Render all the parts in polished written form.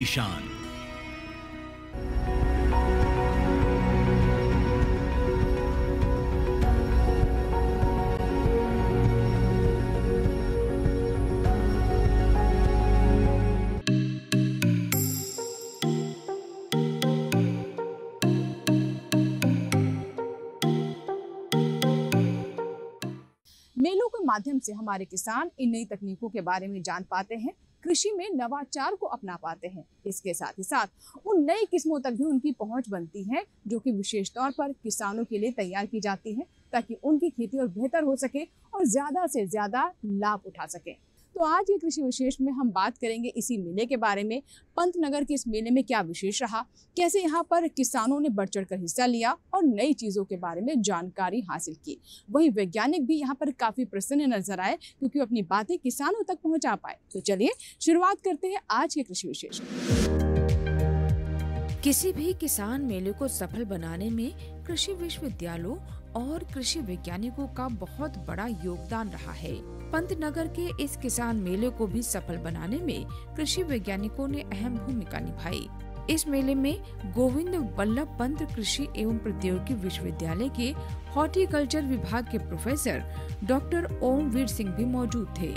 ईशान। मेलों के माध्यम से हमारे किसान इन नई तकनीकों के बारे में जान पाते हैं, कृषि में नवाचार को अपना पाते हैं। इसके साथ ही साथ उन नई किस्मों तक भी उनकी पहुंच बनती है, जो कि विशेष तौर पर किसानों के लिए तैयार की जाती है, ताकि उनकी खेती और बेहतर हो सके और ज्यादा से ज्यादा लाभ उठा सके। तो आज ये कृषि विशेष में हम बात करेंगे इसी मेले के बारे में। पंतनगर के इस मेले में क्या विशेष रहा, कैसे यहाँ पर किसानों ने बढ़ चढ़कर हिस्सा लिया और नई चीजों के बारे में जानकारी हासिल की। वहीं वैज्ञानिक भी यहाँ पर काफी प्रसन्न नजर आए, क्योंकि अपनी बातें किसानों तक पहुंचा पाए। तो चलिए शुरुआत करते हैं आज के कृषि विशेष। किसी भी किसान मेले को सफल बनाने में कृषि विश्वविद्यालयों और कृषि वैज्ञानिकों का बहुत बड़ा योगदान रहा है। पंतनगर के इस किसान मेले को भी सफल बनाने में कृषि वैज्ञानिकों ने अहम भूमिका निभाई। इस मेले में गोविंद बल्लभ पंत कृषि एवं प्रौद्योगिकी विश्वविद्यालय के हॉर्टिकल्चर विभाग के प्रोफेसर डॉक्टर ओमवीर सिंह भी मौजूद थे।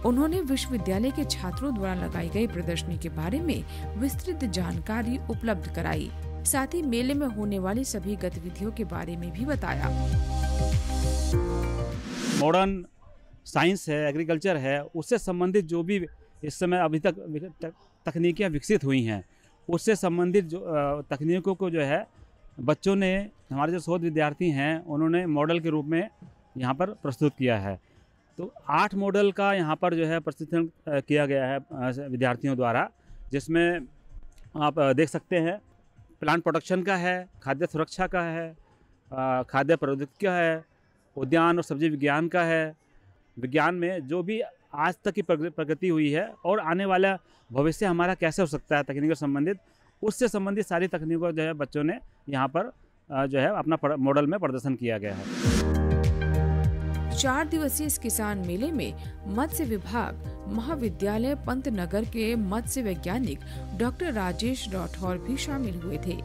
उन्होंने विश्वविद्यालय के छात्रों द्वारा लगाई गई प्रदर्शनी के बारे में विस्तृत जानकारी उपलब्ध कराई। साथ ही मेले में होने वाली सभी गतिविधियों के बारे में भी बताया। मॉडर्न साइंस है, एग्रीकल्चर है, उससे संबंधित जो भी इस समय अभी तक तकनीकियाँ विकसित हुई हैं, उससे संबंधित जो तकनीकों को जो है बच्चों ने, हमारे जो शोध विद्यार्थी हैं, उन्होंने मॉडल के रूप में यहाँ पर प्रस्तुत किया है। तो 8 मॉडल का यहाँ पर जो है प्रस्तुतिकरण किया गया है विद्यार्थियों द्वारा, जिसमें आप देख सकते हैं प्लांट प्रोडक्शन का है, खाद्य सुरक्षा का है, खाद्य प्रौद्योगिकी का है, उद्यान और सब्जी विज्ञान का है। विज्ञान में जो भी आज तक की प्रगति हुई है और आने वाला भविष्य हमारा कैसे हो सकता है तकनीक से संबंधित, उससे संबंधित सारी तकनीकों जो है बच्चों ने यहाँ पर जो है अपना मॉडल में प्रदर्शन किया गया है। 4 दिवसीय इस किसान मेले में मत्स्य विभाग महाविद्यालय पंतनगर के मत्स्य वैज्ञानिक डॉक्टर राजेश राठौर भी शामिल हुए थे।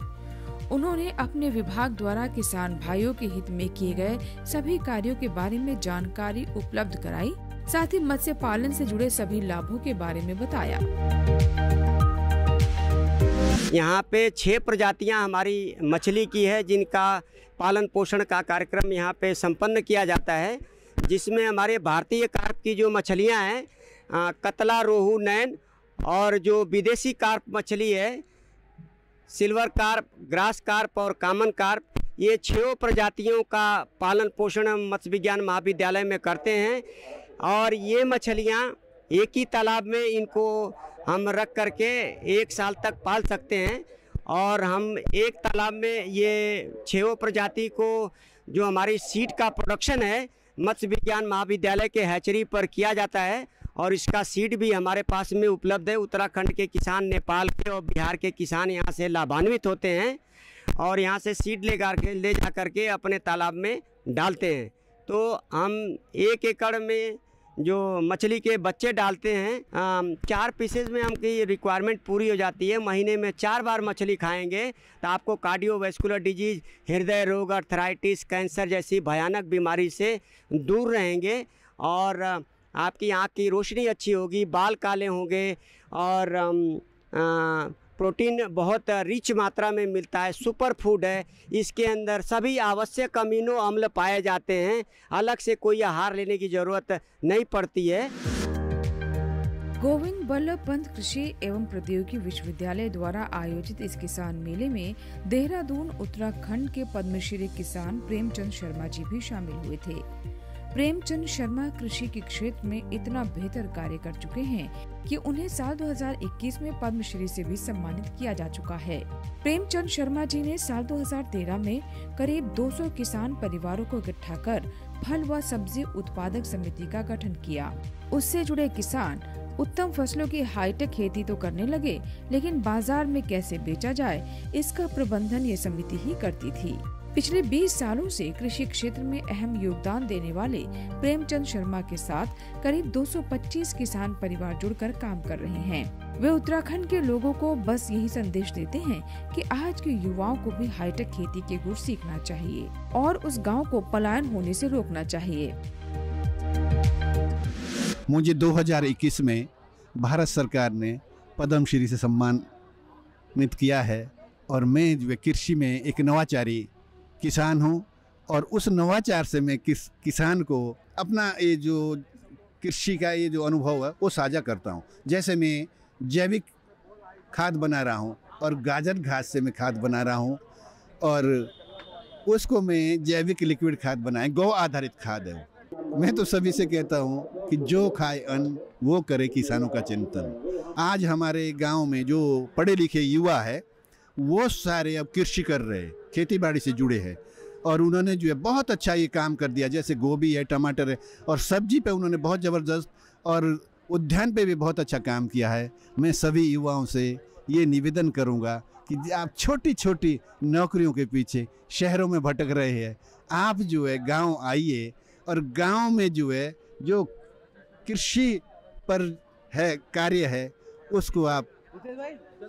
उन्होंने अपने विभाग द्वारा किसान भाइयों के हित में किए गए सभी कार्यों के बारे में जानकारी उपलब्ध कराई। साथ ही मत्स्य पालन से जुड़े सभी लाभों के बारे में बताया। यहाँ पे 6 प्रजातियाँ हमारी मछली की है, जिनका पालन पोषण का कार्यक्रम यहाँ पे संपन्न किया जाता है, जिसमें हमारे भारतीय कार्प की जो मछलियाँ हैं, कतला, रोहू, नैन, और जो विदेशी कार्प मछली है, सिल्वर कार्प, ग्रास कार्प और कॉमन कार्प, ये 6 प्रजातियों का पालन पोषण हम मत्स्य विज्ञान महाविद्यालय में करते हैं। और ये मछलियाँ एक ही तालाब में इनको हम रख करके 1 साल तक पाल सकते हैं। और हम एक तालाब में ये 6 प्रजाति को, जो हमारी सीड का प्रोडक्शन है, मत्स्य विज्ञान महाविद्यालय के हैचरी पर किया जाता है। और इसका सीड भी हमारे पास में उपलब्ध है। उत्तराखंड के किसान, नेपाल के और बिहार के किसान यहाँ से लाभान्वित होते हैं और यहाँ से सीड ले जा करके अपने तालाब में डालते हैं। तो हम 1 एकड़ में जो मछली के बच्चे डालते हैं, 4 पीसेज में हमकी रिक्वायरमेंट पूरी हो जाती है। महीने में 4 बार मछली खाएंगे तो आपको कार्डियोवैस्कुलर डिजीज, हृदय रोग, अर्थराइटिस, कैंसर जैसी भयानक बीमारी से दूर रहेंगे और आपकी आँख की रोशनी अच्छी होगी, बाल काले होंगे और प्रोटीन बहुत रिच मात्रा में मिलता है, सुपर फूड है। इसके अंदर सभी आवश्यक अमीनो अम्ल पाए जाते हैं, अलग से कोई आहार लेने की ज़रूरत नहीं पड़ती है। गोविंद बल्लभ पंत कृषि एवं प्रौद्योगिकी विश्वविद्यालय द्वारा आयोजित इस किसान मेले में देहरादून उत्तराखंड के पद्मश्री किसान प्रेमचंद शर्मा जी भी शामिल हुए थे। प्रेमचंद शर्मा कृषि के क्षेत्र में इतना बेहतर कार्य कर चुके हैं कि उन्हें साल 2021 में पद्मश्री से भी सम्मानित किया जा चुका है। प्रेमचंद शर्मा जी ने साल 2013 में करीब 200 किसान परिवारों को इकट्ठा कर फल व सब्जी उत्पादक समिति का गठन किया। उससे जुड़े किसान उत्तम फसलों की हाईटेक खेती तो करने लगे, लेकिन बाजार में कैसे बेचा जाए, इसका प्रबंधन ये समिति ही करती थी। पिछले 20 सालों से कृषि क्षेत्र में अहम योगदान देने वाले प्रेमचंद शर्मा के साथ करीब 225 किसान परिवार जुड़कर काम कर रहे हैं। वे उत्तराखंड के लोगों को बस यही संदेश देते हैं कि आज के युवाओं को भी हाईटेक खेती के गुण सीखना चाहिए और उस गांव को पलायन होने से रोकना चाहिए। मुझे 2021 में भारत सरकार ने पद्मश्री से सम्मानित किया है और मैं जो कृषि में एक नवाचारी किसान हूँ और उस नवाचार से मैं किसान को अपना ये जो कृषि का ये जो अनुभव है वो साझा करता हूँ। जैसे मैं जैविक खाद बना रहा हूँ और गाजर घास से मैं खाद बना रहा हूँ और उसको मैं जैविक लिक्विड खाद बनाए, गौ आधारित खाद है। मैं तो सभी से कहता हूँ कि जो खाए अन्न वो करे किसानों का चिंतन। आज हमारे गांव में जो पढ़े लिखे युवा है वो सारे अब कृषि कर रहे हैं, खेती बाड़ी से जुड़े हैं और उन्होंने जो है बहुत अच्छा ये काम कर दिया। जैसे गोभी है, टमाटर है और सब्जी पे उन्होंने बहुत ज़बरदस्त और उद्यान पे भी बहुत अच्छा काम किया है। मैं सभी युवाओं से ये निवेदन करूँगा कि आप छोटी छोटी नौकरियों के पीछे शहरों में भटक रहे हैं, आप जो है गाँव आइए और गाँव में जो है जो कृषि पर है कार्य है उसको आप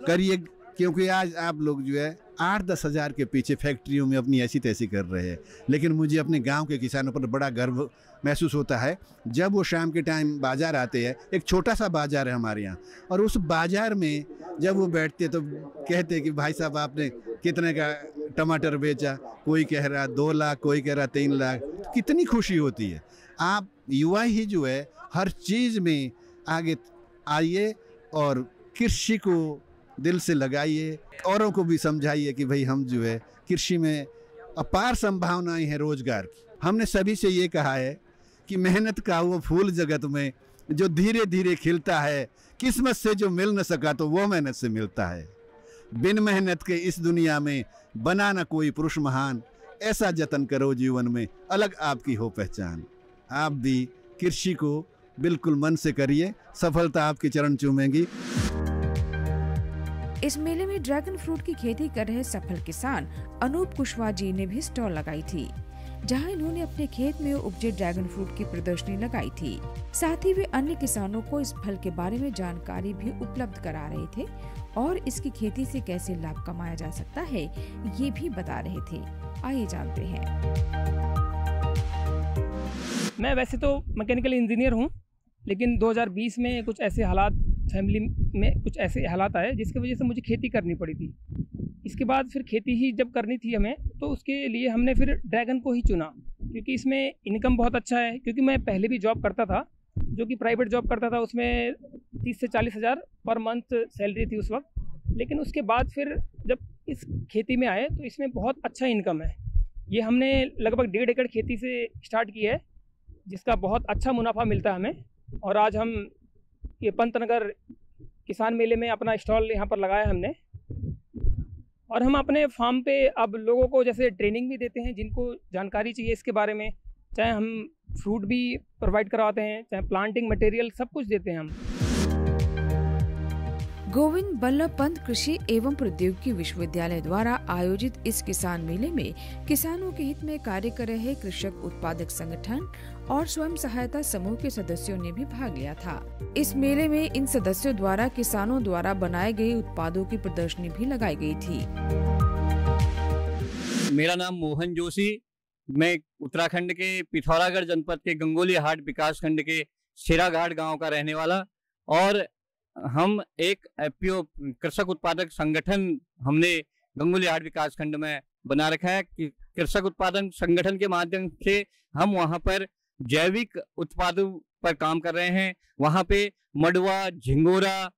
करिए, क्योंकि आज आप लोग जो है 8-10 हज़ार के पीछे फैक्ट्रियों में अपनी ऐसी तैसी कर रहे हैं। लेकिन मुझे अपने गांव के किसानों पर बड़ा गर्व महसूस होता है जब वो शाम के टाइम बाज़ार आते हैं। एक छोटा सा बाज़ार है हमारे यहाँ और उस बाज़ार में जब वो बैठते तो कहते हैं कि भाई साहब आपने कितने का टमाटर बेचा, कोई कह रहा 2 लाख, कोई कह रहा 3 लाख। कितनी खुशी होती है। आप युवा ही जो है हर चीज़ में आगे आइए और कृषि को दिल से लगाइए, औरों को भी समझाइए कि भाई हम जो है कृषि में अपार संभावनाएं हैं रोजगार की। हमने सभी से ये कहा है कि मेहनत का वो फूल जगत में जो धीरे धीरे खिलता है, किस्मत से जो मिल न सका तो वो मेहनत से मिलता है। बिन मेहनत के इस दुनिया में बना न कोई पुरुष महान, ऐसा जतन करो जीवन में अलग आपकी हो पहचान। आप भी कृषि को बिल्कुल मन से करिए, सफलता आपके चरण चूमेगी। इस मेले में ड्रैगन फ्रूट की खेती कर रहे सफल किसान अनूप कुशवाहा जी ने भी स्टॉल लगाई थी, जहां इन्होंने अपने खेत में उपजे ड्रैगन फ्रूट की प्रदर्शनी लगाई थी। साथ ही वे अन्य किसानों को इस फल के बारे में जानकारी भी उपलब्ध करा रहे थे और इसकी खेती से कैसे लाभ कमाया जा सकता है ये भी बता रहे थे। आइए जानते हैं। मैं वैसे तो मैकेनिकल इंजीनियर हूँ, लेकिन 2020 में कुछ ऐसे हालात, फैमिली में कुछ ऐसे हालात आए जिसकी वजह से मुझे खेती करनी पड़ी थी। इसके बाद फिर खेती ही जब करनी थी हमें, तो उसके लिए हमने फिर ड्रैगन को ही चुना, क्योंकि इसमें इनकम बहुत अच्छा है। क्योंकि मैं पहले भी जॉब करता था, जो कि प्राइवेट जॉब करता था, उसमें 30 से 40 हज़ार पर मंथ सैलरी थी उस वक्त। लेकिन उसके बाद फिर जब इस खेती में आए तो इसमें बहुत अच्छा इनकम है। ये हमने लगभग 1.5 एकड़ खेती से स्टार्ट की है, जिसका बहुत अच्छा मुनाफा मिलता है हमें। और आज हम ये पंतनगर किसान मेले में अपना स्टॉल यहाँ पर लगाया हमने, और हम अपने फार्म पे अब लोगों को जैसे ट्रेनिंग भी देते हैं, जिनको जानकारी चाहिए इसके बारे में। चाहे हम फ्रूट भी प्रोवाइड करवाते हैं, चाहे प्लांटिंग मटेरियल, सब कुछ देते हैं हम। गोविंद बल्लभ पंत कृषि एवं प्रौद्योगिकी विश्वविद्यालय द्वारा आयोजित इस किसान मेले में किसानों के हित में कार्य कर रहे कृषक उत्पादक संगठन और स्वयं सहायता समूह के सदस्यों ने भी भाग लिया था। इस मेले में इन सदस्यों द्वारा किसानों द्वारा बनाए गए उत्पादों की प्रदर्शनी भी लगाई गई थी। मेरा नाम मोहन जोशी, मैं उत्तराखंड के पिथौरागढ़ जनपद के गंगोली हाट विकास खंड के शेराघाट गांव का रहने वाला, और हम एक एफपीओ कृषक उत्पादक संगठन हमने गंगोली हाट विकास खंड में बना रखा है। कि कृषक उत्पादन संगठन के माध्यम से हम वहां पर जैविक उत्पादों पर काम कर रहे हैं। वहां पे मडुआ, झिंगोरा,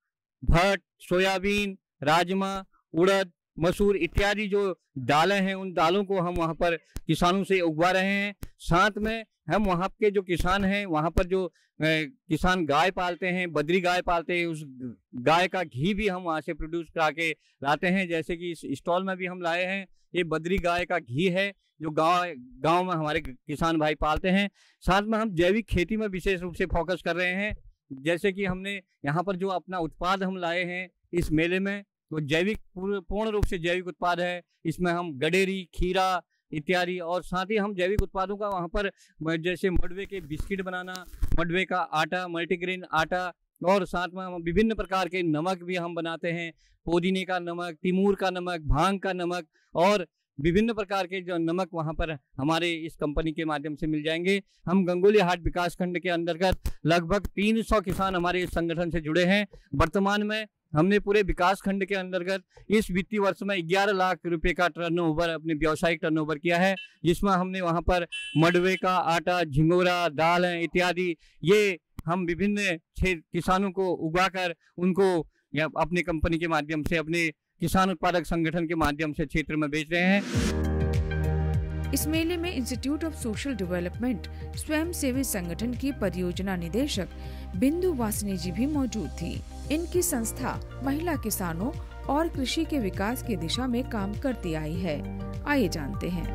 भट्ट, सोयाबीन, राजमा, उड़द, मसूर इत्यादि जो दालें हैं, उन दालों को हम वहां पर किसानों से उगवा रहे हैं। साथ में हम वहाँ के जो किसान हैं, वहाँ पर जो किसान गाय पालते हैं, बद्री गाय पालते हैं, उस गाय का घी भी हम वहाँ से प्रोड्यूस करा के लाते हैं। जैसे कि इस स्टॉल में भी हम लाए हैं, ये बद्री गाय का घी है जो गांव में हमारे किसान भाई पालते हैं। साथ में हम जैविक खेती में विशेष रूप से फोकस कर रहे हैं। जैसे कि हमने यहाँ पर जो अपना उत्पाद हम लाए हैं इस मेले में, वो जैविक पूर्ण रूप से जैविक उत्पाद है। इसमें हम गडेरी, खीरा, इत्यादि। और साथ ही हम जैविक उत्पादों का वहाँ पर जैसे मडवे के बिस्किट बनाना, मडवे का आटा, मल्टीग्रेन आटा, और साथ में हम विभिन्न प्रकार के नमक भी हम बनाते हैं, पुदीने का नमक, तिमूर का नमक, भांग का नमक, और विभिन्न प्रकार के जो नमक वहाँ पर हमारे इस कंपनी के माध्यम से मिल जाएंगे। हम गंगोली हाट विकास खंड के अंतर्गत लगभग 300 किसान हमारे इस संगठन से जुड़े हैं। वर्तमान में हमने पूरे विकास खंड के अंतर्गत इस वित्तीय वर्ष में 11 लाख रुपए का टर्नओवर, अपने व्यावसायिक टर्नओवर किया है, जिसमें हमने वहाँ पर मडवे का आटा, झिंगोरा, दाल इत्यादि ये हम विभिन्न किसानों को उगाकर उनको या अपनी कंपनी के माध्यम से, अपने किसान उत्पादक संगठन के माध्यम से क्षेत्र में बेच रहे हैं। इस मेले में इंस्टीट्यूट ऑफ सोशल डेवलपमेंट स्वयं सेवी संगठन की परियोजना निदेशक बिंदु वासनी जी भी मौजूद थी। इनकी संस्था महिला किसानों और कृषि के विकास की दिशा में काम करती आई है। आइए जानते हैं।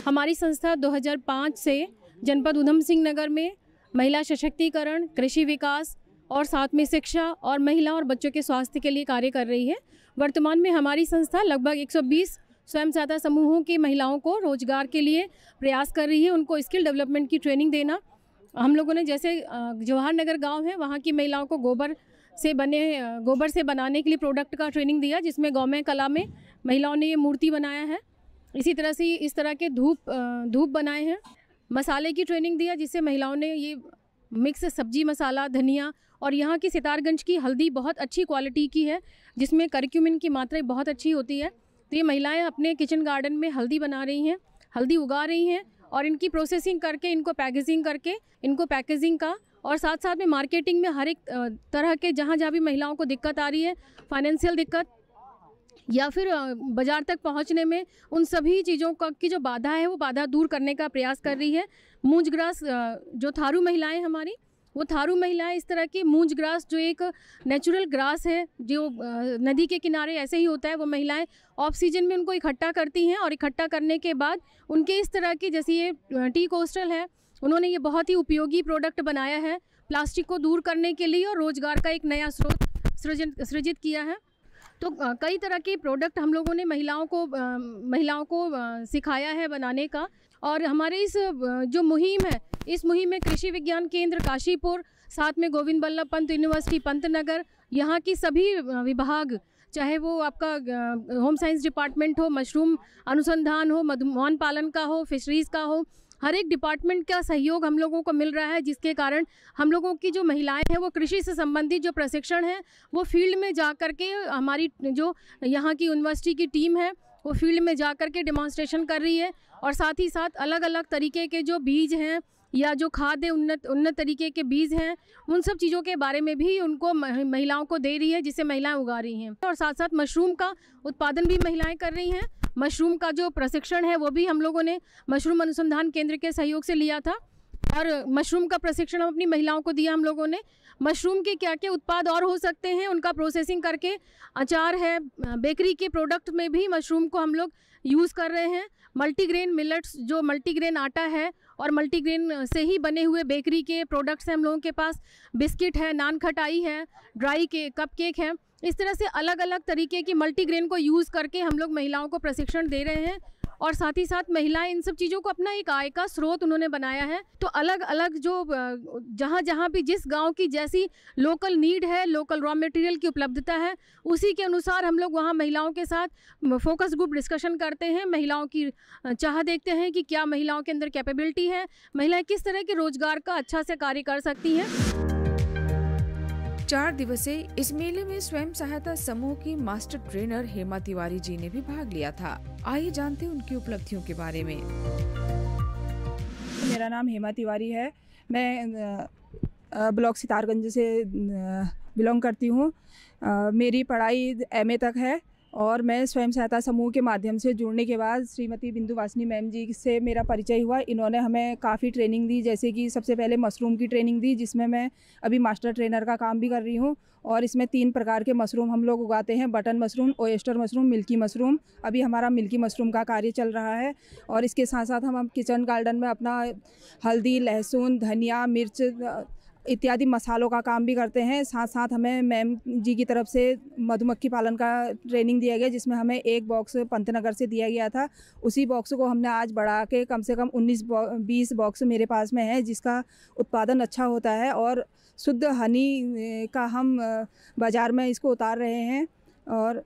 हमारी संस्था 2005 से जनपद उधम सिंह नगर में महिला सशक्तिकरण, कृषि विकास और साथ में शिक्षा और महिला और बच्चों के स्वास्थ्य के लिए कार्य कर रही है। वर्तमान में हमारी संस्था लगभग 120 स्वयं सहायता समूहों की महिलाओं को रोजगार के लिए प्रयास कर रही है, उनको स्किल डेवलपमेंट की ट्रेनिंग देना। हम लोगों ने जैसे जवाहर नगर गाँव है, वहाँ की महिलाओं को गोबर से बनाने के लिए प्रोडक्ट का ट्रेनिंग दिया, जिसमें गौमय कला में महिलाओं ने ये मूर्ति बनाया है। इसी तरह से इस तरह के धूप बनाए हैं। मसाले की ट्रेनिंग दिया, जिससे महिलाओं ने ये मिक्स सब्जी मसाला, धनिया, और यहाँ की सितारगंज की हल्दी बहुत अच्छी क्वालिटी की है, जिसमें करक्यूमिन की मात्रा बहुत अच्छी होती है। तो ये महिलाएं अपने किचन गार्डन में हल्दी बना रही हैं, हल्दी उगा रही हैं, और इनकी प्रोसेसिंग करके, इनको पैकेजिंग का, और साथ साथ में मार्केटिंग में हर एक तरह के जहाँ भी महिलाओं को दिक्कत आ रही है, फाइनेंशियल दिक्कत या फिर बाज़ार तक पहुंचने में, उन सभी चीज़ों की जो बाधा है वो बाधा दूर करने का प्रयास कर रही है। मूंज ग्रास, जो थारू महिलाएं हमारी, वो थारू महिलाएं इस तरह की मूंज ग्रास, जो एक नेचुरल ग्रास है जो नदी के किनारे ऐसे ही होता है, वो महिलाएं ऑफ सीजन में उनको इकट्ठा करती हैं, और इकट्ठा करने के बाद उनके इस तरह की, जैसे ये टी कोस्टल है, उन्होंने ये बहुत ही उपयोगी प्रोडक्ट बनाया है प्लास्टिक को दूर करने के लिए, और रोज़गार का एक नया स्रोत सृजित किया है। तो कई तरह के प्रोडक्ट हम लोगों ने महिलाओं को सिखाया है बनाने का। और हमारे इस जो मुहिम है, इस मुहिम में कृषि विज्ञान केंद्र काशीपुर, साथ में गोविंद बल्लभ पंत यूनिवर्सिटी पंतनगर, यहाँ की सभी विभाग, चाहे वो आपका होम साइंस डिपार्टमेंट हो, मशरूम अनुसंधान हो, मधुमक्खी पालन का हो, फिशरीज़ का हो, हर एक डिपार्टमेंट का सहयोग हम लोगों को मिल रहा है, जिसके कारण हम लोगों की जो महिलाएं हैं वो कृषि से संबंधित जो प्रशिक्षण है वो फील्ड में जा कर के, हमारी जो यहाँ की यूनिवर्सिटी की टीम है वो फील्ड में जा कर के डेमोन्स्ट्रेशन कर रही है। और साथ ही साथ अलग अलग तरीके के जो बीज हैं या जो खाद्य उन्नत तरीके के बीज हैं, उन सब चीज़ों के बारे में भी उनको महिलाओं को दे रही है, जिसे महिलाएं उगा रही हैं। और साथ साथ मशरूम का उत्पादन भी महिलाएं कर रही हैं। मशरूम का जो प्रशिक्षण है वो भी हम लोगों ने मशरूम अनुसंधान केंद्र के सहयोग से लिया था, और मशरूम का प्रशिक्षण हम अपनी महिलाओं को दिया हम लोगों ने। मशरूम के क्या क्या उत्पाद और हो सकते हैं, उनका प्रोसेसिंग करके अचार है, बेकरी के प्रोडक्ट में भी मशरूम को हम लोग यूज़ कर रहे हैं। मल्टीग्रेन मिलेट्स, जो मल्टीग्रेन आटा है और मल्टीग्रेन से ही बने हुए बेकरी के प्रोडक्ट्स हैं हम लोगों के पास। बिस्किट है, नान खटाई है, ड्राई कप केक है। इस तरह से अलग अलग तरीके की मल्टीग्रेन को यूज़ करके हम लोग महिलाओं को प्रशिक्षण दे रहे हैं। और साथ ही साथ महिलाएं इन सब चीज़ों को अपना एक आय का स्रोत उन्होंने बनाया है। तो अलग अलग जो जहाँ भी जिस गांव की जैसी लोकल नीड है, लोकल रॉ मटेरियल की उपलब्धता है, उसी के अनुसार हम लोग वहाँ महिलाओं के साथ फोकस ग्रुप डिस्कशन करते हैं, महिलाओं की चाह देखते हैं कि क्या महिलाओं के अंदर कैपेबिलिटी है, महिलाएं किस तरह के रोजगार का अच्छा से कार्य कर सकती हैं। 4 दिवसीय इस मेले में स्वयं सहायता समूह की मास्टर ट्रेनर हेमा तिवारी जी ने भी भाग लिया था। आइए जानते हैं उनकी उपलब्धियों के बारे में। मेरा नाम हेमा तिवारी है। मैं ब्लॉक सितारगंज से बिलोंग करती हूँ। मेरी पढ़ाई MA तक है, और मैं स्वयं सहायता समूह के माध्यम से जुड़ने के बाद श्रीमती बिंदु वासनी मैम जी से मेरा परिचय हुआ। इन्होंने हमें काफ़ी ट्रेनिंग दी, जैसे कि सबसे पहले मशरूम की ट्रेनिंग दी, जिसमें मैं अभी मास्टर ट्रेनर का काम भी कर रही हूँ। और इसमें 3 प्रकार के मशरूम हम लोग उगाते हैं, button mushroom, oyster mushroom, milky mushroom. अभी हमारा मिल्की मशरूम का कार्य चल रहा है। और इसके साथ साथ हम किचन गार्डन में अपना हल्दी, लहसुन, धनिया, मिर्च इत्यादि मसालों का काम भी करते हैं। साथ साथ हमें मैम जी की तरफ से मधुमक्खी पालन का ट्रेनिंग दिया गया, जिसमें हमें एक बॉक्स पंतनगर से दिया गया था। उसी बॉक्स को हमने आज बढ़ा के कम से कम 19-20 बॉक्स मेरे पास में है, जिसका उत्पादन अच्छा होता है और शुद्ध हनी का हम बाज़ार में इसको उतार रहे हैं। और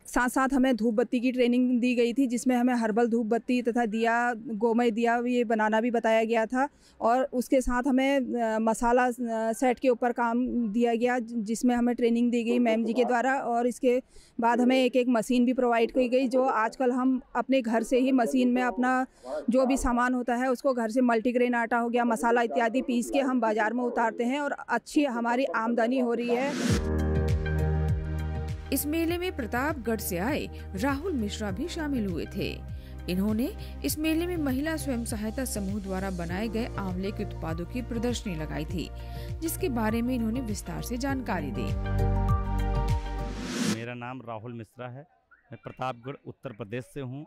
साथ साथ हमें धूप बत्ती की ट्रेनिंग दी गई थी, जिसमें हमें हर्बल धूप बत्ती तथा दिया, गोमय दिया ये बनाना भी बताया गया था। और उसके साथ हमें मसाला सेट के ऊपर काम दिया गया, जिसमें हमें ट्रेनिंग दी गई मैम जी के द्वारा। और इसके बाद हमें एक मशीन भी प्रोवाइड की गई, जो आजकल हम अपने घर से ही मशीन में अपना जो भी सामान होता है उसको घर से मल्टीग्रेन आटा हो गया, मसाला इत्यादि पीस के हम बाज़ार में उतारते हैं और अच्छी हमारी आमदनी हो रही है। इस मेले में प्रतापगढ़ से आए राहुल मिश्रा भी शामिल हुए थे। इन्होंने इस मेले में महिला स्वयं सहायता समूह द्वारा बनाए गए आंवले के उत्पादों की प्रदर्शनी लगाई थी, जिसके बारे में इन्होंने विस्तार से जानकारी दी। मेरा नाम राहुल मिश्रा है। मैं प्रतापगढ़ उत्तर प्रदेश से हूँ,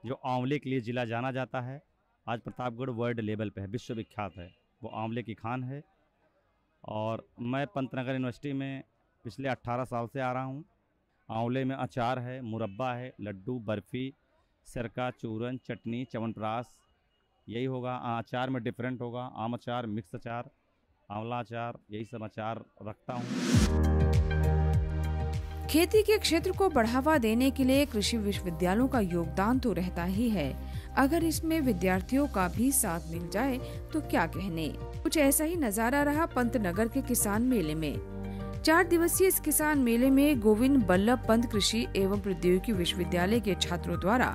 जो आंवले के लिए जिला जाना जाता है। आज प्रतापगढ़ वर्ल्ड लेवल पे है, विश्व विख्यात है, वो आंवले की खान है। और मैं पंतनगर यूनिवर्सिटी में पिछले 18 साल से आ रहा हूँ। आंवले में अचार है, मुरब्बा है, लड्डू, बर्फ़ी, सिरका, चूरन, चटनी, च्यवनप्राश, यही होगा। अचार में डिफरेंट होगा, आम अचार, मिक्स अचार, आंवला अचार, यही सब अचार रखता हूँ। खेती के क्षेत्र को बढ़ावा देने के लिए कृषि विश्वविद्यालयों का योगदान तो रहता ही है, अगर इसमें विद्यार्थियों का भी साथ मिल जाए तो क्या कहने। कुछ ऐसा ही नजारा रहा पंतनगर के किसान मेले में। 4 दिवसीय इस किसान मेले में गोविंद बल्लभ पंत कृषि एवं प्रौद्योगिकी विश्वविद्यालय के छात्रों द्वारा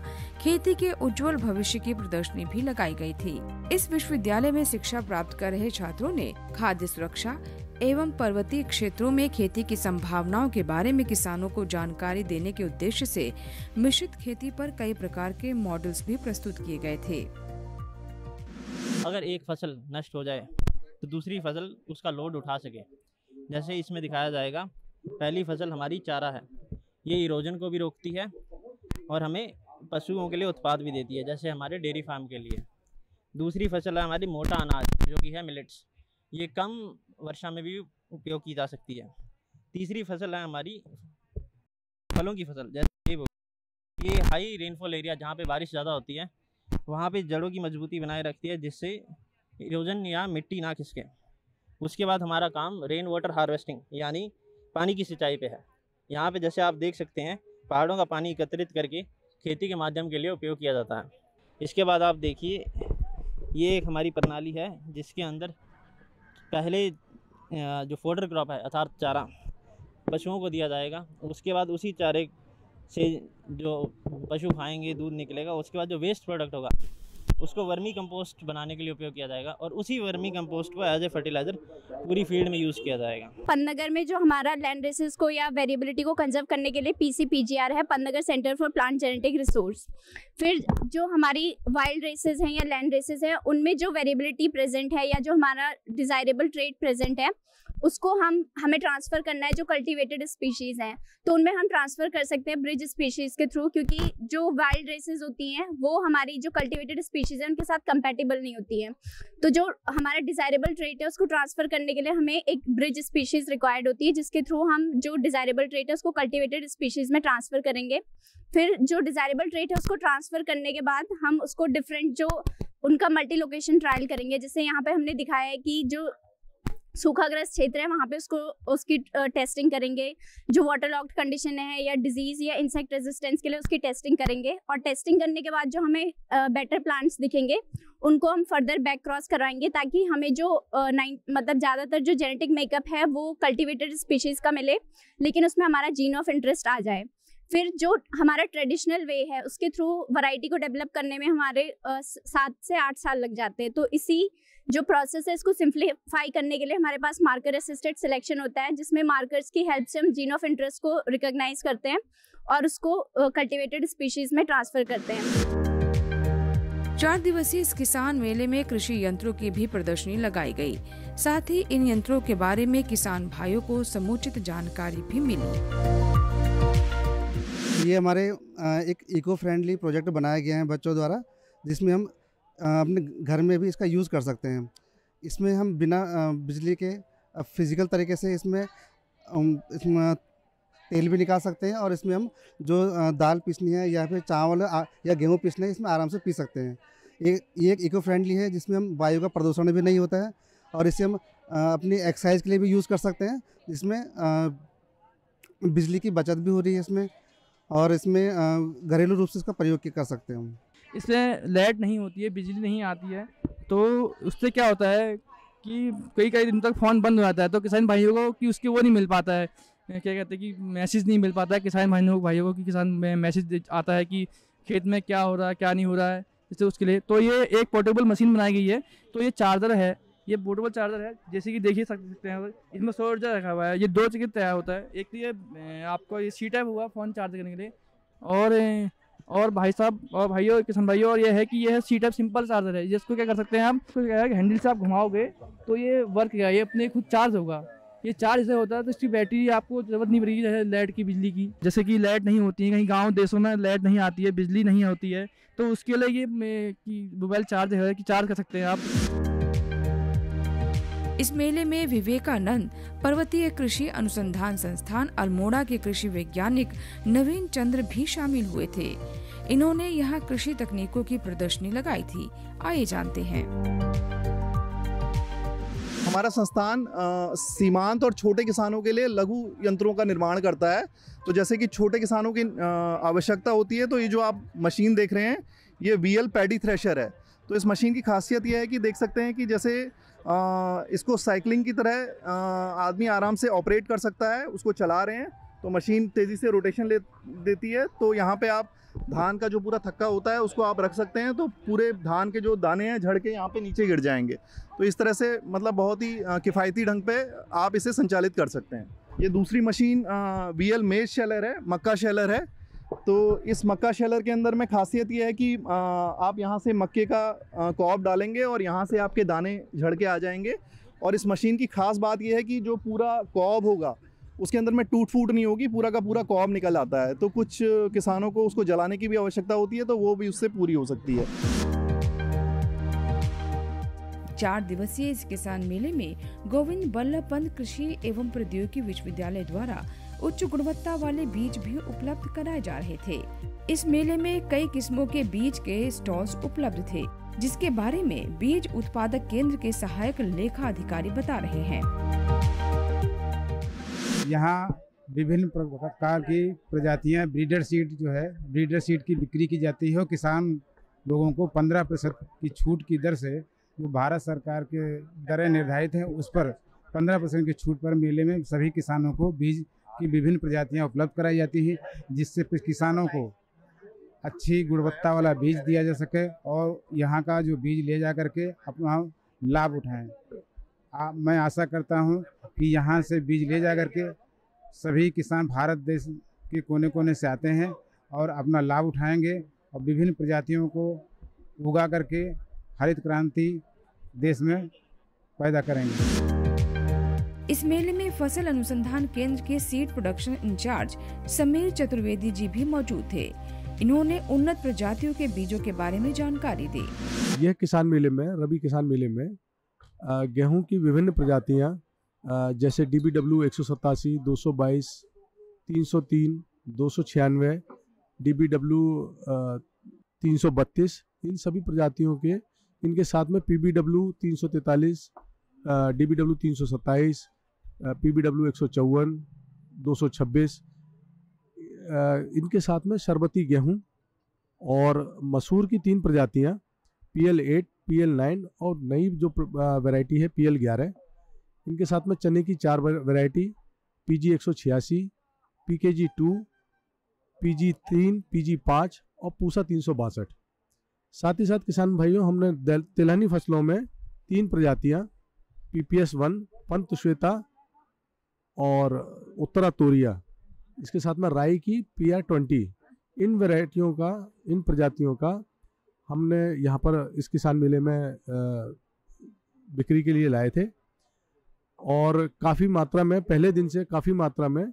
खेती के उज्जवल भविष्य की प्रदर्शनी भी लगाई गई थी। इस विश्वविद्यालय में शिक्षा प्राप्त कर रहे छात्रों ने खाद्य सुरक्षा एवं पर्वतीय क्षेत्रों में खेती की संभावनाओं के बारे में किसानों को जानकारी देने के उद्देश्य से मिश्रित खेती पर कई प्रकार के मॉडल्स भी प्रस्तुत किए गए थे। अगर एक फसल नष्ट हो जाए तो दूसरी फसल उसका लोड उठा सके। जैसे इसमें दिखाया जाएगा, पहली फसल हमारी चारा है, ये इरोजन को भी रोकती है और हमें पशुओं के लिए उत्पाद भी देती है, जैसे हमारे डेयरी फार्म के लिए। दूसरी फसल है हमारी मोटा अनाज, जो कि है मिलेट्स, ये कम वर्षा में भी उपयोग की जा सकती है। तीसरी फसल है हमारी फलों की फसल, जैसे ये हाई रेनफॉल एरिया, जहाँ पे बारिश ज़्यादा होती है, वहाँ पे जड़ों की मजबूती बनाए रखती है, जिससे इरोजन या मिट्टी ना खिसके। उसके बाद हमारा काम रेन वाटर हार्वेस्टिंग यानी पानी की सिंचाई पे है। यहाँ पे जैसे आप देख सकते हैं, पहाड़ों का पानी एकत्रित करके खेती के माध्यम के लिए उपयोग किया जाता है। इसके बाद आप देखिए, ये एक हमारी प्रणाली है जिसके अंदर पहले जो फोडर क्रॉप है अर्थात चारा पशुओं को दिया जाएगा। उसके बाद उसी चारे से जो पशु खाएंगे दूध निकलेगा। उसके बाद जो वेस्ट प्रोडक्ट होगा उसको वर्मी कंपोस्ट बनाने के लिए उपयोग किया जाएगा और उसी वर्मी कंपोस्ट को एज ए फर्टिलाइजर पूरी फील्ड में यूज़ किया जाएगा। पंतनगर में जो हमारा लैंड रेसेस को या वेरिएबिलिटी को कंजर्व करने के लिए PCPGR है, Pantnagar centre for plant genetic resource. फिर जो हमारी वाइल्ड रेसेस हैं या लैंड रेसेस हैं, उनमें जो वेरिएबिलिटी प्रेजेंट है या जो हमारा डिजायरेबल ट्रेट प्रेजेंट है, उसको हमें ट्रांसफ़र करना है। जो कल्टीवेटेड स्पीशीज़ हैं तो उनमें हम ट्रांसफ़र कर सकते हैं ब्रिज स्पीशीज़ के थ्रू, क्योंकि जो वाइल्ड रेसेस होती हैं वो हमारी जो कल्टीवेटेड स्पीशीज़ हैं उनके साथ कंपैटिबल नहीं होती हैं। तो जो हमारा डिज़ायरेबल ट्रेट है उसको ट्रांसफ़र करने के लिए हमें एक ब्रिज स्पीशीज़ रिक्वायर्ड होती है, जिसके थ्रू हम जो डिज़ायरेबल ट्रेट है उसको कल्टीवेटेड स्पीशीज़ में ट्रांसफ़र करेंगे। फिर जो डिज़ायरेबल ट्रेट है उसको ट्रांसफ़र करने के बाद हम उसको डिफरेंट जो उनका मल्टी लोकेशन ट्रायल करेंगे। जैसे यहाँ पे हमने दिखाया है कि जो सूखाग्रस्त क्षेत्र है वहाँ पे उसकी टेस्टिंग करेंगे। जो वाटर लॉक्ड कंडीशन है या डिजीज़ या इंसेक्ट रेजिस्टेंस के लिए उसकी टेस्टिंग करेंगे। और टेस्टिंग करने के बाद जो हमें बेटर प्लांट्स दिखेंगे उनको हम फर्दर बैक क्रॉस करवाएंगे, ताकि हमें जो मतलब ज़्यादातर जो जेनेटिक मेकअप है वो कल्टिवेटेड स्पीशीज़ का मिले, लेकिन उसमें हमारा जीन ऑफ इंटरेस्ट आ जाए। फिर जो हमारा ट्रेडिशनल वे है उसके थ्रू वैरायटी को डेवलप करने में हमारे 7 से 8 साल लग जाते हैं। तो इसी जो प्रोसेस है इसको सिंप्लीफाई करने के लिए हमारे पास मार्कर असिस्टेड सिलेक्शन होता है, जिसमें मार्कर्स की हेल्प से हम जीन ऑफ इंटरेस्ट को रिकॉग्नाइज करते हैं और उसको कल्टीवेटेड स्पीशीज में ट्रांसफर करते हैं। 4 दिवसीय इस किसान मेले में कृषि यंत्रों की भी प्रदर्शनी लगाई गई। साथ ही इन यंत्रों के बारे में किसान भाइयों को समुचित जानकारी भी मिली। ये हमारे एक इको फ्रेंडली प्रोजेक्ट बनाया गया है बच्चों द्वारा, जिसमें हम अपने घर में भी इसका यूज़ कर सकते हैं। इसमें हम बिना बिजली के फिज़िकल तरीके से इसमें तेल भी निकाल सकते हैं, और इसमें हम जो दाल पीसनी है या फिर चावल या गेहूँ पीसना है, इसमें आराम से पीस सकते हैं। ये एक इको फ्रेंडली है, जिसमें हम वायु का प्रदूषण भी नहीं होता है, और इसे हम अपनी एक्सरसाइज के लिए भी यूज़ कर सकते हैं, जिसमें बिजली की बचत भी हो रही है इसमें, और इसमें घरेलू रूप से इसका प्रयोग कर सकते हैं हम। इसमें लाइट नहीं होती है, बिजली नहीं आती है, तो उससे क्या होता है कि कई दिन तक फ़ोन बंद हो जाता है, तो किसान भाइयों को कि उसके वो नहीं मिल पाता है, क्या कहते हैं कि मैसेज नहीं मिल पाता है किसान भाइयों को कि किसान में मैसेज आता है कि खेत में क्या हो रहा है क्या नहीं हो रहा है, जैसे उसके लिए तो ये एक पोर्टेबल मशीन बनाई गई है। तो ये चार्जर है, ये पोर्टेबल चार्जर है, जैसे कि देखिए सकते हैं इसमें सोल्जर रखा हुआ है। ये 2 चीज़ें तैयार होता है, एक तो ये आपको ये सी टाइप हुआ फ़ोन चार्ज करने के लिए, और भाई साहब और भाइयों किसान भाइयों, और ये है कि ये है सी टाइप सिंपल चार्जर है, जिसको क्या कर सकते हैं आप, इसको क्या है कि हैंडल से आप घुमाओगे तो ये वर्क करेगा, ये अपने खुद चार्ज होगा। ये चार्ज ऐसे होता है तो इसकी बैटरी आपको ज़रूरत नहीं पड़ेगी जैसे लाइट की बिजली की, जैसे कि लाइट नहीं होती है कहीं गांव देशों में, लाइट नहीं आती है, बिजली नहीं होती है, तो उसके लिए ये मोबाइल चार्ज है कि चार्ज कर सकते हैं आप। इस मेले में विवेकानंद पर्वतीय कृषि अनुसंधान संस्थान अल्मोड़ा के कृषि वैज्ञानिक नवीन चंद्र भी शामिल हुए थे। इन्होंने यहाँ कृषि तकनीकों की प्रदर्शनी लगाई थी। आइए जानते हैं। हमारा संस्थान सीमांत और छोटे किसानों के लिए लघु यंत्रों का निर्माण करता है। तो जैसे कि छोटे किसानों की आवश्यकता होती है, तो ये जो आप मशीन देख रहे हैं ये VL पैडी थ्रेशर है। तो इस मशीन की खासियत ये है कि देख सकते हैं कि जैसे इसको साइकिलिंग की तरह आदमी आराम से ऑपरेट कर सकता है। उसको चला रहे हैं तो मशीन तेज़ी से रोटेशन ले देती है। तो यहाँ पे आप धान का जो पूरा थक्का होता है उसको आप रख सकते हैं, तो पूरे धान के जो दाने हैं झड़ के यहाँ पे नीचे गिर जाएंगे। तो इस तरह से मतलब बहुत ही किफ़ायती ढंग पे आप इसे संचालित कर सकते हैं। ये दूसरी मशीन VL मेज शेलर है, मक्का शेलर है। तो इस मक्का शेलर के अंदर में खासियत ये है कि आप यहाँ से मक्के का कॉब डालेंगे और यहाँ से आपके दाने झड़ के आ जाएंगे। और इस मशीन की ख़ास बात ये है कि जो पूरा कॉब होगा उसके अंदर में टूट फूट नहीं होगी, पूरा का पूरा कॉब निकल आता है। तो कुछ किसानों को उसको जलाने की भी आवश्यकता होती है, तो वो भी उससे पूरी हो सकती है। 4 दिवसीय इस किसान मेले में गोविंद बल्लभ पंत कृषि एवं प्रौद्योगिकी विश्वविद्यालय द्वारा उच्च गुणवत्ता वाले बीज भी उपलब्ध कराए जा रहे थे। इस मेले में कई किस्मों के बीज के स्टॉल्स उपलब्ध थे, जिसके बारे में बीज उत्पादक केंद्र के सहायक लेखा अधिकारी बता रहे हैं। यहाँ विभिन्न प्रकार की प्रजातियाँ ब्रीडर सीड जो है, ब्रीडर सीड की बिक्री की जाती है। और किसान लोगों को 15% की छूट की दर से, जो भारत सरकार के दरें निर्धारित हैं, उस पर 15% की छूट पर मेले में सभी किसानों को बीज की विभिन्न प्रजातियाँ उपलब्ध कराई जाती हैं, जिससे किसानों को अच्छी गुणवत्ता वाला बीज दिया जा सके और यहाँ का जो बीज ले जा करके अपना लाभ उठाएं। मैं आशा करता हूँ कि यहाँ से बीज ले जा करके सभी किसान भारत देश के कोने कोने से आते हैं और अपना लाभ उठाएंगे और विभिन्न प्रजातियों को उगा करके हरित क्रांति देश में पैदा करेंगे। इस मेले में फसल अनुसंधान केंद्र के seed production in charge Sameer Chaturvedi ji भी मौजूद थे। इन्होंने उन्नत प्रजातियों के बीजों के बारे में जानकारी दी। यह किसान मेले में, रबी किसान मेले में गेहूं की विभिन्न प्रजातियां जैसे DBW 187, 222, 303, 296, DBW 332, इन सभी प्रजातियों के, इनके साथ में PBW 343, DBW 327, PBW 154, 226, इनके साथ में शरबती गेहूं और मसूर की 3 प्रजातियां PL8, PL9 और नई जो वैरायटी है PL11। इनके साथ में चने की 4 variety PG 186, PKG2, PG3, PG5 और पूसा 362। साथ ही साथ किसान भाइयों, हमने तिलहनी फसलों में 3 प्रजातियां PPS1, पंत श्वेता और उत्तरा तोरिया, इसके साथ में राई की PR20, इन वैरायटियों का, इन प्रजातियों का हमने यहाँ पर इस किसान मेले में बिक्री के लिए लाए थे। और काफ़ी मात्रा में, पहले दिन से काफ़ी मात्रा में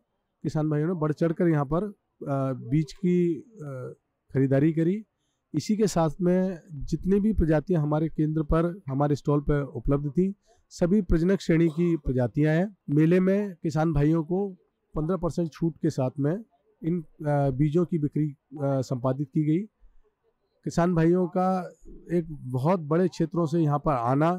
किसान भाइयों ने बढ़ चढ़ कर यहाँ पर बीज की खरीदारी करी। इसी के साथ में जितनी भी प्रजातियां हमारे केंद्र पर हमारे स्टॉल पर उपलब्ध थी, सभी प्रजनक श्रेणी की प्रजातियां हैं। मेले में किसान भाइयों को 15% छूट के साथ में इन बीजों की बिक्री संपादित की गई। किसान भाइयों का एक बहुत बड़े क्षेत्रों से यहाँ पर आना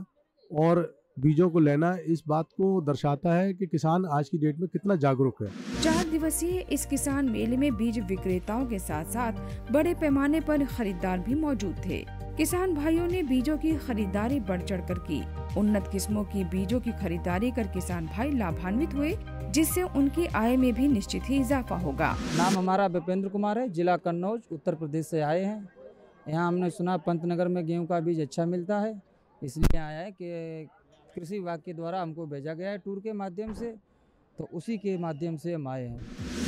और बीजों को लेना इस बात को दर्शाता है कि किसान आज की डेट में कितना जागरूक है। 4 दिवसीय इस किसान मेले में बीज विक्रेताओं के साथ साथ बड़े पैमाने पर खरीदार भी मौजूद थे। किसान भाइयों ने बीजों की खरीदारी बढ़ चढ़ कर की। उन्नत किस्मों की बीजों की खरीदारी कर किसान भाई लाभान्वित हुए, जिससे उनकी आय में भी निश्चित ही इजाफा होगा। नाम हमारा विपेंद्र कुमार है, जिला कन्नौज, उत्तर प्रदेश से आए हैं। यहाँ हमने सुना पंतनगर में गेहूं का बीज अच्छा मिलता है, इसलिए आया है कि कृषि विभाग के द्वारा हमको भेजा गया है टूर के माध्यम से, तो उसी के माध्यम से हम आए हैं।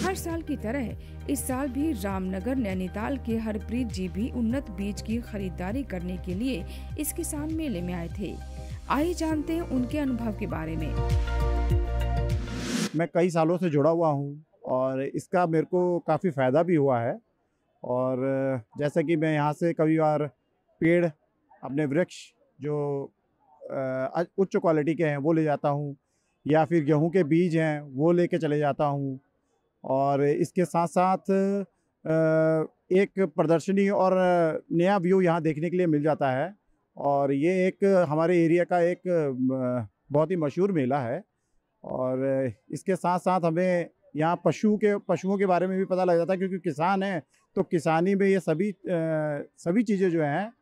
हर साल की तरह इस साल भी रामनगर नैनीताल के हरप्रीत जी भी उन्नत बीज की खरीदारी करने के लिए इस किसान मेले में आए थे। आइए जानते हैं उनके अनुभव के बारे में। मैं कई सालों से जुड़ा हुआ हूँ और इसका मेरे को काफ़ी फ़ायदा भी हुआ है। और जैसे कि मैं यहाँ से कभी बार पेड़, अपने वृक्ष जो उच्च क्वालिटी के हैं वो ले जाता हूँ, या फिर गेहूं के बीज हैं वो लेके चले जाता हूँ। और इसके साथ साथ एक प्रदर्शनी और नया व्यू यहाँ देखने के लिए मिल जाता है। और ये एक हमारे एरिया का एक बहुत ही मशहूर मेला है। और इसके साथ साथ हमें यहाँ पशुओं के बारे में भी पता लग जाता है, क्योंकि किसान हैं तो किसानी में ये सभी चीज़ें जो हैं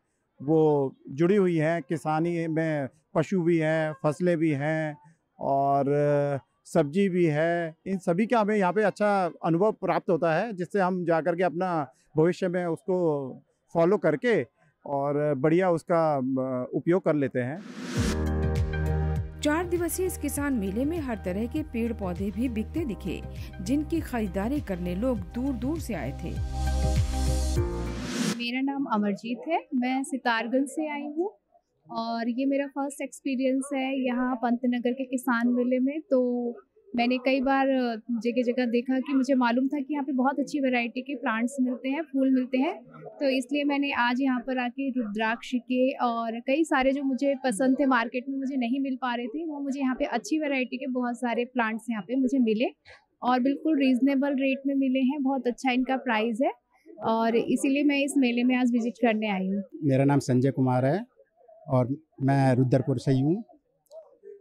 वो जुड़ी हुई हैं। किसानी में पशु भी हैं, फसलें भी हैं और सब्जी भी है। इन सभी का हमें यहाँ पे अच्छा अनुभव प्राप्त होता है, जिससे हम जा कर के अपना भविष्य में उसको फॉलो करके और बढ़िया उसका उपयोग कर लेते हैं। 4 दिवसीय इस किसान मेले में हर तरह के पेड़ पौधे भी बिकते दिखे, जिनकी खरीदारी करने लोग दूर दूर से आए थे। मेरा नाम अमरजीत है, मैं सितारगंज से आई हूँ और ये मेरा फर्स्ट एक्सपीरियंस है यहाँ पंतनगर के किसान मेले में। तो मैंने कई बार जगह जगह देखा कि मुझे मालूम था कि यहाँ पे बहुत अच्छी वैरायटी के प्लांट्स मिलते हैं, फूल मिलते हैं, तो इसलिए मैंने आज यहाँ पर आके रुद्राक्ष के और कई सारे जो मुझे पसंद थे, मार्केट में मुझे नहीं मिल पा रहे थे, वो मुझे यहाँ पे अच्छी वैरायटी के बहुत सारे प्लांट्स यहाँ पे मुझे मिले और बिल्कुल रीजनेबल रेट में मिले हैं। बहुत अच्छा इनका प्राइस है और इसीलिए मैं इस मेले में आज विजिट करने आई हूँ। मेरा नाम संजय कुमार है और मैं रुद्रपुर से ही हूँ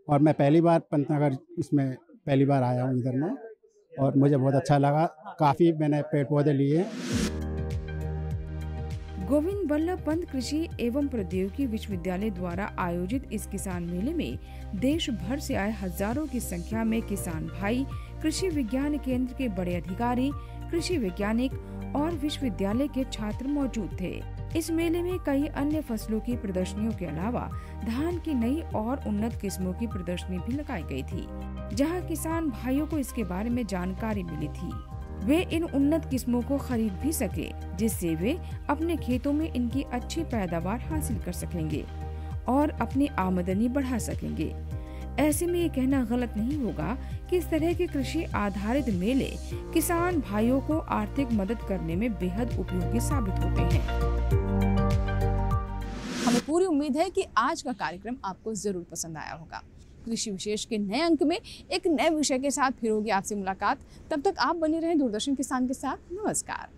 और मैं पहली बार पंतनगर इसमें पहली बार आया हूँ इधर में और मुझे बहुत अच्छा लगा। काफ़ी मैंने पेड़ पौधे लिए। गोविंद बल्लभ पंत कृषि एवं प्रौद्योगिकी विश्वविद्यालय द्वारा आयोजित इस किसान मेले में देश भर से आए हजारों की संख्या में किसान भाई, कृषि विज्ञान केंद्र के बड़े अधिकारी, कृषि वैज्ञानिक और विश्वविद्यालय के छात्र मौजूद थे। इस मेले में कई अन्य फसलों की प्रदर्शनियों के अलावा धान की नई और उन्नत किस्मों की प्रदर्शनी भी लगाई गई थी, जहां किसान भाइयों को इसके बारे में जानकारी मिली थी। वे इन उन्नत किस्मों को खरीद भी सके, जिससे वे अपने खेतों में इनकी अच्छी पैदावार हासिल कर सकेंगे और अपनी आमदनी बढ़ा सकेंगे। ऐसे में ये कहना गलत नहीं होगा कि इस तरह के कृषि आधारित मेले किसान भाइयों को आर्थिक मदद करने में बेहद उपयोगी साबित होते हैं। हमें पूरी उम्मीद है कि आज का कार्यक्रम आपको जरूर पसंद आया होगा। कृषि विशेष के नए अंक में एक नए विषय के साथ फिर होगी आपसे मुलाकात। तब तक आप बने रहें दूरदर्शन किसान के साथ। नमस्कार।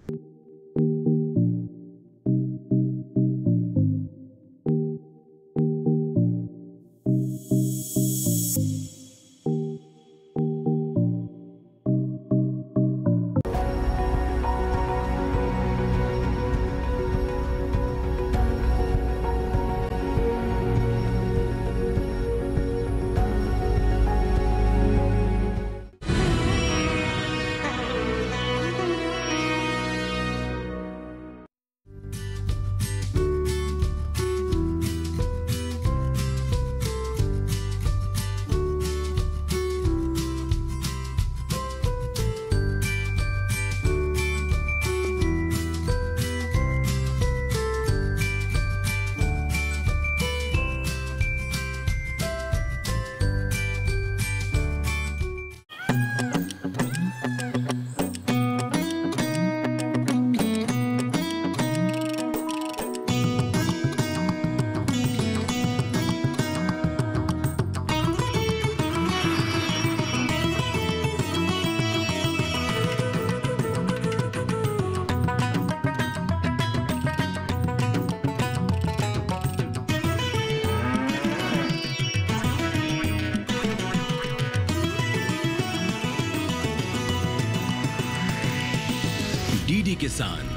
डीडी किसान,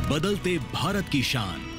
बदलते भारत की शान।